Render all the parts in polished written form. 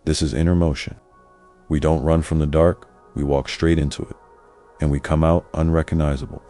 This is inner motion. We don't run from the dark, we walk straight into it, and we come out unrecognizable.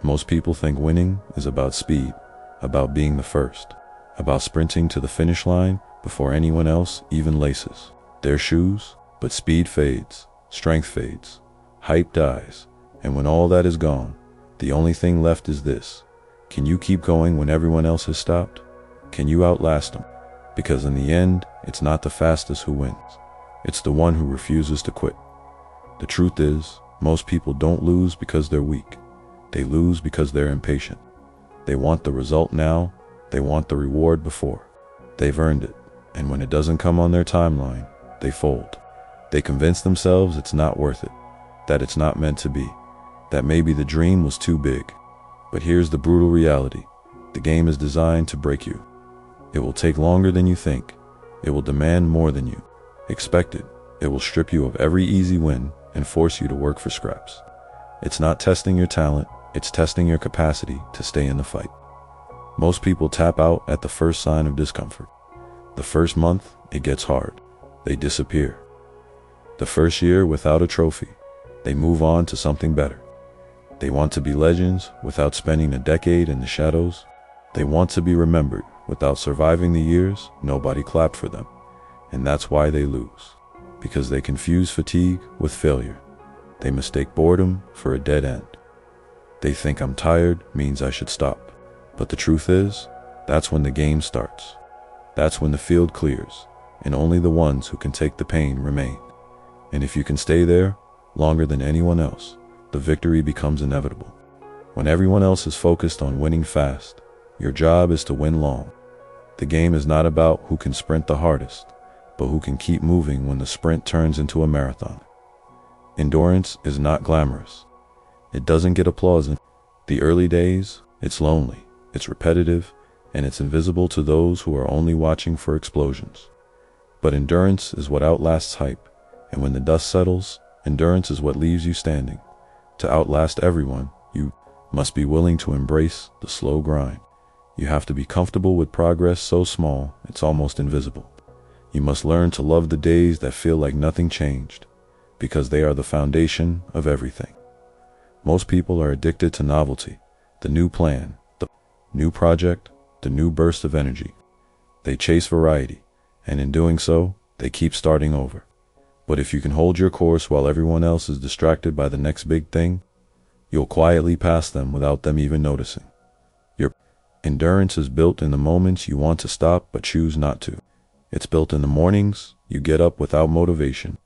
Most people think winning is about speed, about being the first, about sprinting to the finish line before anyone else even laces their shoes, but speed fades, strength fades, hype dies, and when all that is gone, the only thing left is this. Can you keep going when everyone else has stopped? Can you outlast them? Because in the end, it's not the fastest who wins. It's the one who refuses to quit. The truth is, most people don't lose because they're weak. They lose because they're impatient. They want the result now. They want the reward before. They've earned it. And when it doesn't come on their timeline, they fold. They convince themselves it's not worth it, that it's not meant to be, that maybe the dream was too big. But here's the brutal reality. The game is designed to break you. It will take longer than you think. It will demand more than you expected. It will strip you of every easy win and force you to work for scraps. It's not testing your talent, it's testing your capacity to stay in the fight. Most people tap out at the first sign of discomfort. The first month, it gets hard. They disappear. The first year without a trophy, they move on to something better. They want to be legends without spending a decade in the shadows. They want to be remembered without surviving the years nobody clapped for them. And that's why they lose. Because they confuse fatigue with failure. They mistake boredom for a dead end. They think I'm tired means I should stop. But the truth is, that's when the game starts. That's when the field clears, and only the ones who can take the pain remain. And if you can stay there longer than anyone else, the victory becomes inevitable. When everyone else is focused on winning fast, your job is to win long. The game is not about who can sprint the hardest, but who can keep moving when the sprint turns into a marathon. Endurance is not glamorous. It doesn't get applause in the early days. It's lonely, it's repetitive, and it's invisible to those who are only watching for explosions. But endurance is what outlasts hype, and when the dust settles, endurance is what leaves you standing. To outlast everyone, you must be willing to embrace the slow grind. You have to be comfortable with progress so small it's almost invisible. You must learn to love the days that feel like nothing changed, because they are the foundation of everything. Most people are addicted to novelty, the new plan, the new project, the new burst of energy. They chase variety, and in doing so, they keep starting over. But if you can hold your course while everyone else is distracted by the next big thing, you'll quietly pass them without them even noticing. Your endurance is built in the moments you want to stop but choose not to. It's built in the mornings you get up without motivation.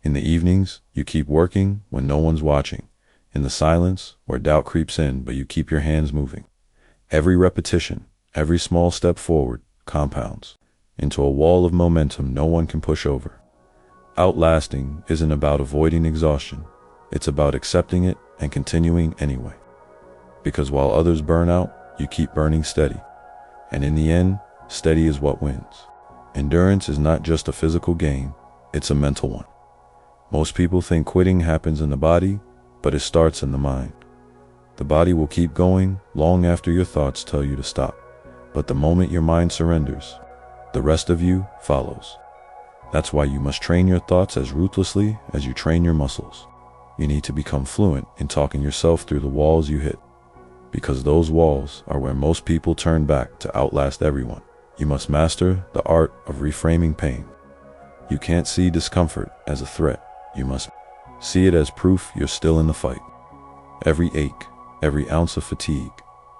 In the evenings, you keep working when no one's watching. In the silence where doubt creeps in but you keep your hands moving. Every repetition, every small step forward compounds into a wall of momentum no one can push over. Outlasting isn't about avoiding exhaustion. It's about accepting it and continuing anyway. Because while others burn out, you keep burning steady. And in the end, steady is what wins. Endurance is not just a physical game, it's a mental one. Most people think quitting happens in the body, but it starts in the mind. The body will keep going long after your thoughts tell you to stop. But the moment your mind surrenders, the rest of you follows. That's why you must train your thoughts as ruthlessly as you train your muscles. You need to become fluent in talking yourself through the walls you hit. Because those walls are where most people turn back to outlast everyone. You must master the art of reframing pain. You can't see discomfort as a threat. You must see it as proof you're still in the fight. Every ache, every ounce of fatigue,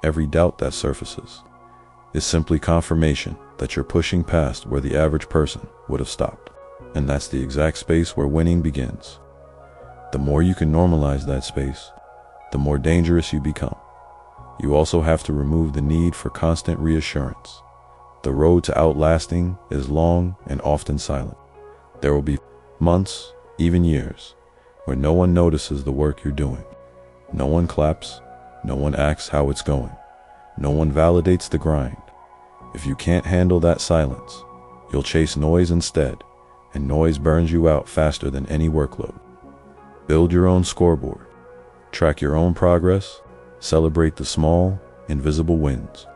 every doubt that surfaces is simply confirmation that you're pushing past where the average person would have stopped. And that's the exact space where winning begins. The more you can normalize that space, the more dangerous you become. You also have to remove the need for constant reassurance. The road to outlasting is long and often silent. There will be months, even years, where no one notices the work you're doing. No one claps, no one asks how it's going. No one validates the grind. If you can't handle that silence, you'll chase noise instead, and noise burns you out faster than any workload. Build your own scoreboard. Track your own progress. Celebrate the small, invisible wins.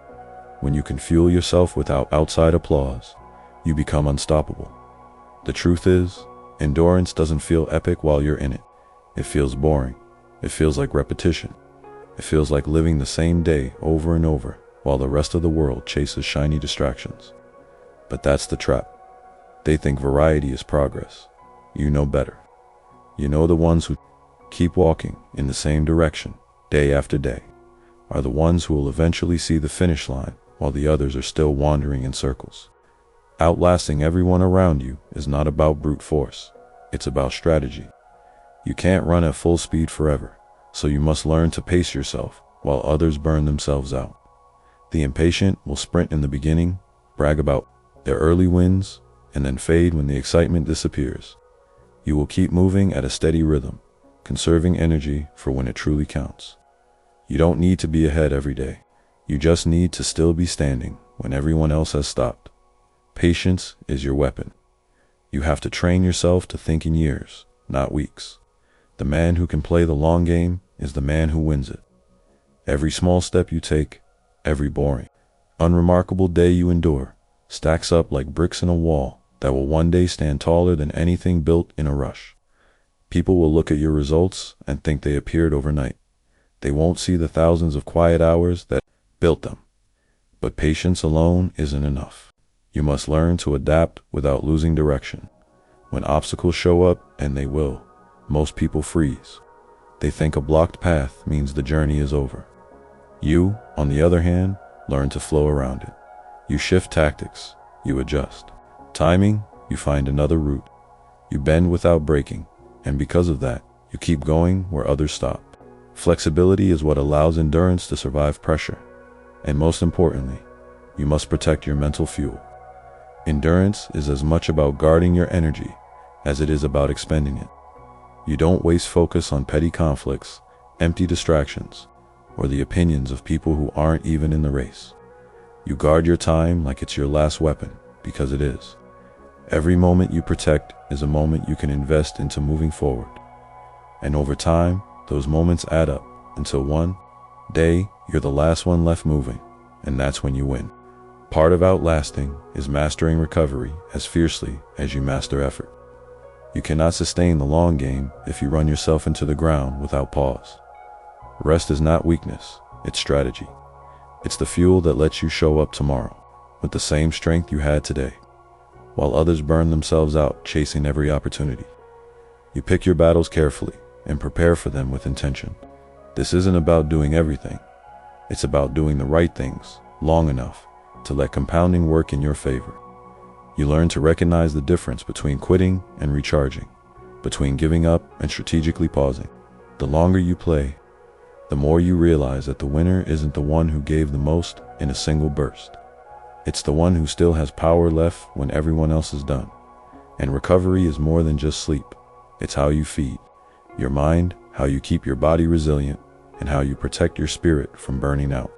When you can fuel yourself without outside applause, you become unstoppable. The truth is, endurance doesn't feel epic while you're in it. It feels boring. It feels like repetition. It feels like living the same day over and over while the rest of the world chases shiny distractions. But that's the trap. They think variety is progress. You know better. You know the ones who keep walking in the same direction day after day are the ones who will eventually see the finish line while the others are still wandering in circles. Outlasting everyone around you is not about brute force. It's about strategy. You can't run at full speed forever, so you must learn to pace yourself while others burn themselves out. The impatient will sprint in the beginning, brag about their early wins, and then fade when the excitement disappears. You will keep moving at a steady rhythm, conserving energy for when it truly counts. You don't need to be ahead every day. You just need to still be standing when everyone else has stopped. Patience is your weapon. You have to train yourself to think in years, not weeks. The man who can play the long game is the man who wins it. Every small step you take, every boring, unremarkable day you endure, stacks up like bricks in a wall that will one day stand taller than anything built in a rush. People will look at your results and think they appeared overnight. They won't see the thousands of quiet hours that built them. But patience alone isn't enough. You must learn to adapt without losing direction. When obstacles show up, and they will, most people freeze. They think a blocked path means the journey is over. You, on the other hand, learn to flow around it. You shift tactics. You adjust. Timing, you find another route. You bend without breaking, and because of that, you keep going where others stop. Flexibility is what allows endurance to survive pressure. And most importantly, you must protect your mental fuel. Endurance is as much about guarding your energy as it is about expending it. You don't waste focus on petty conflicts, empty distractions, or the opinions of people who aren't even in the race. You guard your time like it's your last weapon, because it is. Every moment you protect is a moment you can invest into moving forward. And over time, those moments add up until one day you're the last one left moving, and that's when you win. Part of outlasting is mastering recovery as fiercely as you master effort. You cannot sustain the long game if you run yourself into the ground without pause. Rest is not weakness, it's strategy. It's the fuel that lets you show up tomorrow with the same strength you had today, while others burn themselves out chasing every opportunity. You pick your battles carefully and prepare for them with intention. This isn't about doing everything. It's about doing the right things long enough to let compounding work in your favor. You learn to recognize the difference between quitting and recharging, between giving up and strategically pausing. The longer you play, the more you realize that the winner isn't the one who gave the most in a single burst. It's the one who still has power left when everyone else is done. And recovery is more than just sleep. It's how you feed your mind, how you keep your body resilient, and how you protect your spirit from burning out.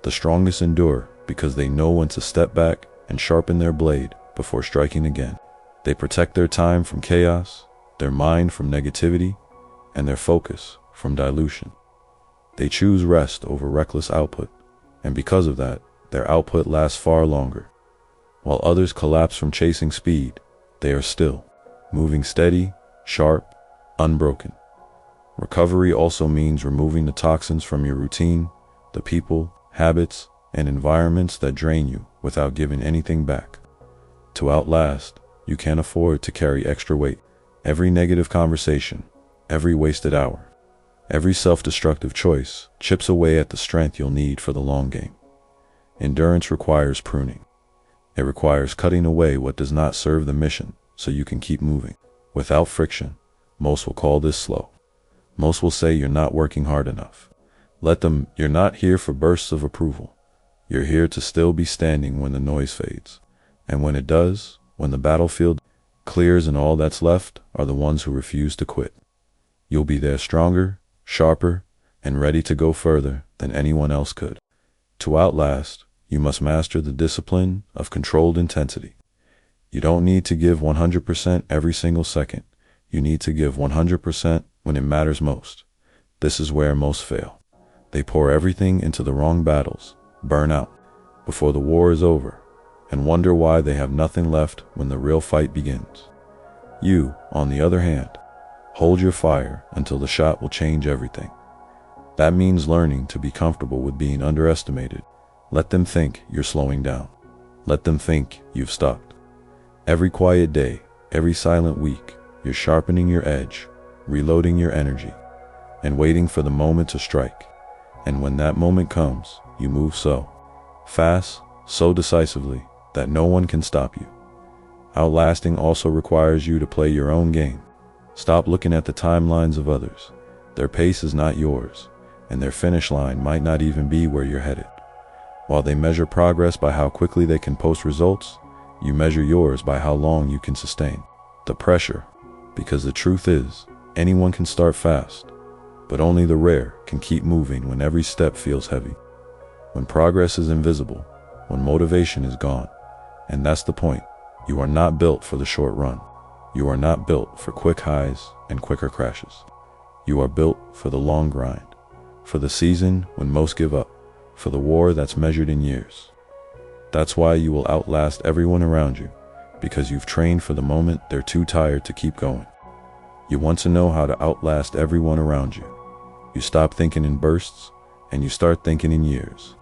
The strongest endure because they know when to step back and sharpen their blade before striking again. They protect their time from chaos, their mind from negativity, and their focus from dilution. They choose rest over reckless output, and because of that, their output lasts far longer. While others collapse from chasing speed, they are still, moving steady, sharp, unbroken. Recovery also means removing the toxins from your routine, the people, habits, and environments that drain you without giving anything back. To outlast, you can't afford to carry extra weight. Every negative conversation, every wasted hour, every self-destructive choice chips away at the strength you'll need for the long game. Endurance requires pruning. It requires cutting away what does not serve the mission so you can keep moving. Without friction, most will call this slow. Most will say you're not working hard enough. Let them. You're not here for bursts of approval. You're here to still be standing when the noise fades. And when it does, when the battlefield clears and all that's left are the ones who refuse to quit, you'll be there stronger, sharper, and ready to go further than anyone else could. To outlast, you must master the discipline of controlled intensity. You don't need to give 100% every single second. You need to give 100% when it matters most. This is where most fail. They pour everything into the wrong battles, burn out, before the war is over, and wonder why they have nothing left when the real fight begins. You, on the other hand, hold your fire until the shot will change everything. That means learning to be comfortable with being underestimated. Let them think you're slowing down. Let them think you've stopped. Every quiet day, every silent week, you're sharpening your edge, reloading your energy, and waiting for the moment to strike. And when that moment comes, you move so fast, so decisively, that no one can stop you. Outlasting also requires you to play your own game. Stop looking at the timelines of others. Their pace is not yours, and their finish line might not even be where you're headed. While they measure progress by how quickly they can post results, you measure yours by how long you can sustain the pressure. Because the truth is, anyone can start fast, but only the rare can keep moving when every step feels heavy. When progress is invisible, when motivation is gone. And that's the point. You are not built for the short run. You are not built for quick highs and quicker crashes. You are built for the long grind, for the season when most give up, for the war that's measured in years. That's why you will outlast everyone around you, because you've trained for the moment they're too tired to keep going. You want to know how to outlast everyone around you. You stop thinking in bursts, and you start thinking in years.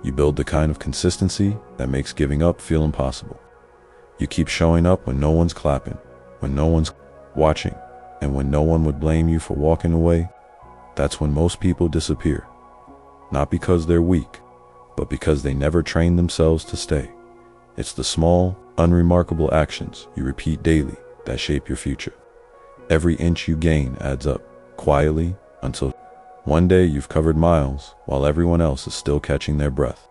You build the kind of consistency that makes giving up feel impossible. You keep showing up when no one's clapping, when no one's watching, and when no one would blame you for walking away. That's when most people disappear. Not because they're weak, but because they never trained themselves to stay. It's the small, unremarkable actions you repeat daily that shape your future. Every inch you gain adds up, quietly, until one day you've covered miles while everyone else is still catching their breath.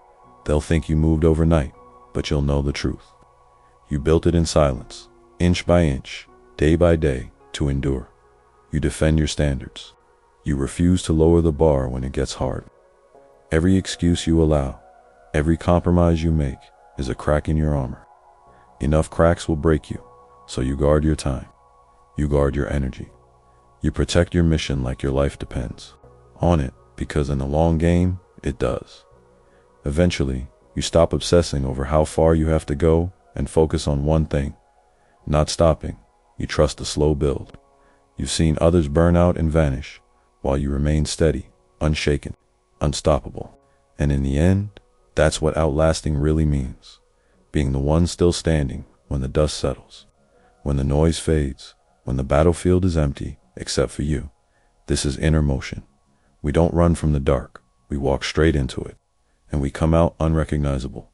They'll think you moved overnight, but you'll know the truth. You built it in silence, inch by inch, day by day, to endure. You defend your standards. You refuse to lower the bar when it gets hard. Every excuse you allow, every compromise you make, is a crack in your armor. Enough cracks will break you, so you guard your time. You guard your energy. You protect your mission like your life depends on it, because in the long game, it does. Eventually, you stop obsessing over how far you have to go and focus on one thing. Not stopping, you trust the slow build. You've seen others burn out and vanish, while you remain steady, unshaken, unstoppable. And in the end, that's what outlasting really means. Being the one still standing when the dust settles, when the noise fades, when the battlefield is empty except for you. This is inner motion. We don't run from the dark. We walk straight into it, and we come out unrecognizable.